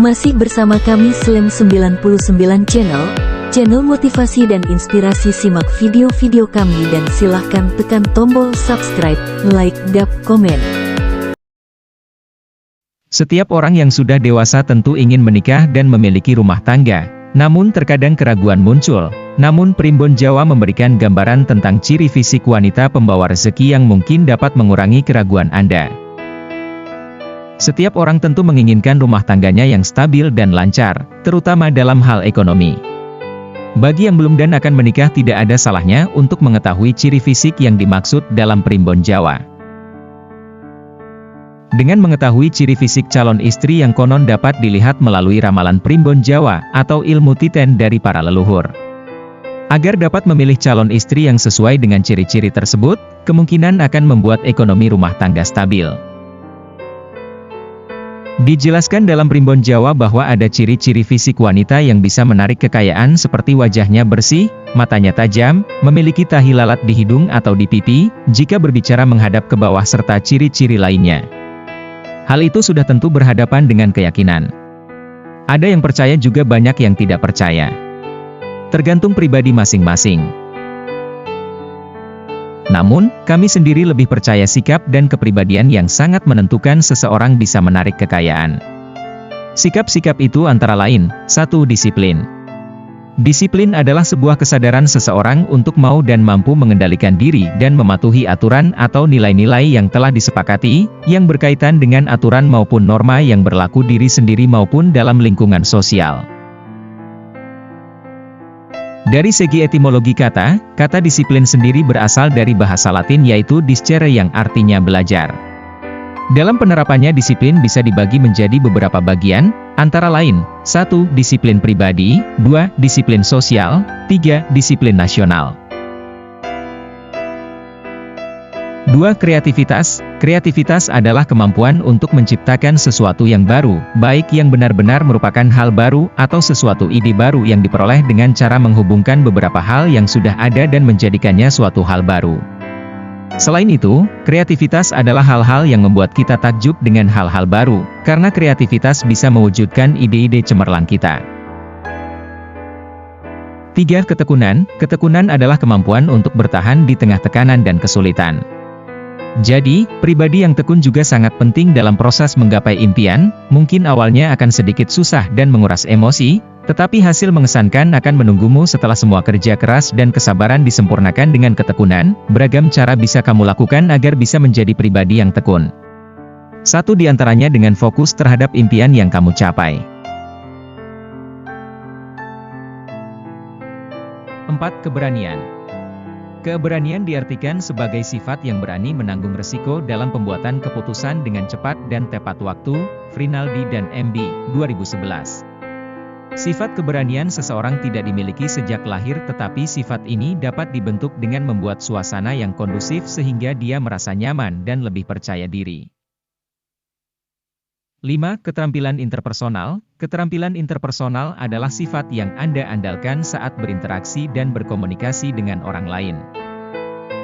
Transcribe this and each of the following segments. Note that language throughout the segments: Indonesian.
Masih bersama kami Slam 99 channel motivasi dan inspirasi. Simak video-video kami dan silahkan tekan tombol subscribe, like, dan komen. Setiap orang yang sudah dewasa tentu ingin menikah dan memiliki rumah tangga. Namun terkadang keraguan muncul. Namun Primbon Jawa memberikan gambaran tentang ciri fisik wanita pembawa rezeki yang mungkin dapat mengurangi keraguan Anda. Setiap orang tentu menginginkan rumah tangganya yang stabil dan lancar, terutama dalam hal ekonomi. Bagi yang belum dan akan menikah, tidak ada salahnya untuk mengetahui ciri fisik yang dimaksud dalam Primbon Jawa. Dengan mengetahui ciri fisik calon istri yang konon dapat dilihat melalui ramalan Primbon Jawa atau ilmu titen dari para leluhur. Agar dapat memilih calon istri yang sesuai dengan ciri-ciri tersebut, kemungkinan akan membuat ekonomi rumah tangga stabil. Dijelaskan dalam Primbon Jawa bahwa ada ciri-ciri fisik wanita yang bisa menarik kekayaan seperti wajahnya bersih, matanya tajam, memiliki tahi lalat di hidung atau di pipi, jika berbicara menghadap ke bawah serta ciri-ciri lainnya. Hal itu sudah tentu berhadapan dengan keyakinan. Ada yang percaya juga banyak yang tidak percaya. Tergantung pribadi masing-masing. Namun, kami sendiri lebih percaya sikap dan kepribadian yang sangat menentukan seseorang bisa menarik kekayaan. Sikap-sikap itu antara lain, 1. Disiplin. Disiplin adalah sebuah kesadaran seseorang untuk mau dan mampu mengendalikan diri dan mematuhi aturan atau nilai-nilai yang telah disepakati, yang berkaitan dengan aturan maupun norma yang berlaku diri sendiri maupun dalam lingkungan sosial. Dari segi etimologi kata disiplin sendiri berasal dari bahasa Latin yaitu discere yang artinya belajar. Dalam penerapannya disiplin bisa dibagi menjadi beberapa bagian, antara lain, 1. Disiplin pribadi, 2. Disiplin sosial, 3. Disiplin nasional. 2. Kreativitas. Kreativitas adalah kemampuan untuk menciptakan sesuatu yang baru, baik yang benar-benar merupakan hal baru, atau sesuatu ide baru yang diperoleh dengan cara menghubungkan beberapa hal yang sudah ada dan menjadikannya suatu hal baru. Selain itu, kreativitas adalah hal-hal yang membuat kita takjub dengan hal-hal baru, karena kreativitas bisa mewujudkan ide-ide cemerlang kita. 3. Ketekunan. Ketekunan adalah kemampuan untuk bertahan di tengah tekanan dan kesulitan. Jadi, pribadi yang tekun juga sangat penting dalam proses menggapai impian. Mungkin awalnya akan sedikit susah dan menguras emosi, tetapi hasil mengesankan akan menunggumu setelah semua kerja keras dan kesabaran disempurnakan dengan ketekunan. Beragam cara bisa kamu lakukan agar bisa menjadi pribadi yang tekun. 1 di antaranya dengan fokus terhadap impian yang kamu capai. 4. Keberanian. Keberanian diartikan sebagai sifat yang berani menanggung resiko dalam pembuatan keputusan dengan cepat dan tepat waktu. Rinaldi dan MB, 2011. Sifat keberanian seseorang tidak dimiliki sejak lahir, tetapi sifat ini dapat dibentuk dengan membuat suasana yang kondusif sehingga dia merasa nyaman dan lebih percaya diri. 5. Keterampilan interpersonal. Keterampilan interpersonal adalah sifat yang Anda andalkan saat berinteraksi dan berkomunikasi dengan orang lain.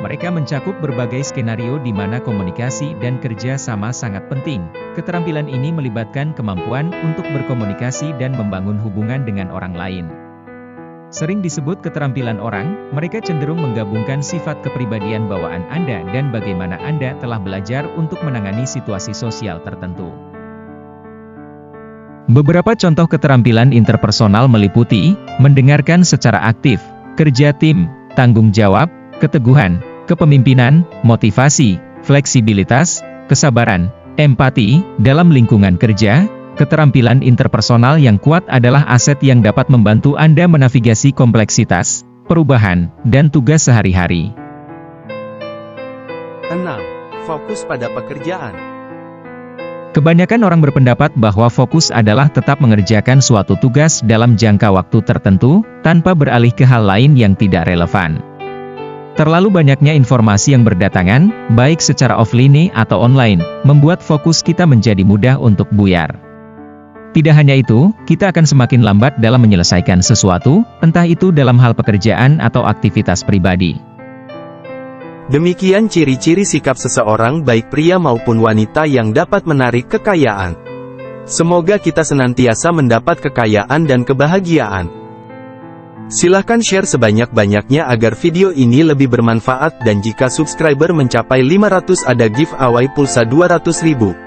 Mereka mencakup berbagai skenario di mana komunikasi dan kerja sama sangat penting. Keterampilan ini melibatkan kemampuan untuk berkomunikasi dan membangun hubungan dengan orang lain. Sering disebut keterampilan orang, mereka cenderung menggabungkan sifat kepribadian bawaan Anda dan bagaimana Anda telah belajar untuk menangani situasi sosial tertentu. Beberapa contoh keterampilan interpersonal meliputi, mendengarkan secara aktif, kerja tim, tanggung jawab, keteguhan, kepemimpinan, motivasi, fleksibilitas, kesabaran, empati. Dalam lingkungan kerja, keterampilan interpersonal yang kuat adalah aset yang dapat membantu Anda menavigasi kompleksitas, perubahan, dan tugas sehari-hari. 6. Fokus pada pekerjaan. Kebanyakan orang berpendapat bahwa fokus adalah tetap mengerjakan suatu tugas dalam jangka waktu tertentu, tanpa beralih ke hal lain yang tidak relevan. Terlalu banyaknya informasi yang berdatangan, baik secara offline atau online, membuat fokus kita menjadi mudah untuk buyar. Tidak hanya itu, kita akan semakin lambat dalam menyelesaikan sesuatu, entah itu dalam hal pekerjaan atau aktivitas pribadi. Demikian ciri-ciri sikap seseorang baik pria maupun wanita yang dapat menarik kekayaan. Semoga kita senantiasa mendapat kekayaan dan kebahagiaan. Silahkan share sebanyak-banyaknya agar video ini lebih bermanfaat, dan jika subscriber mencapai 500 ada giveaway pulsa 200.000.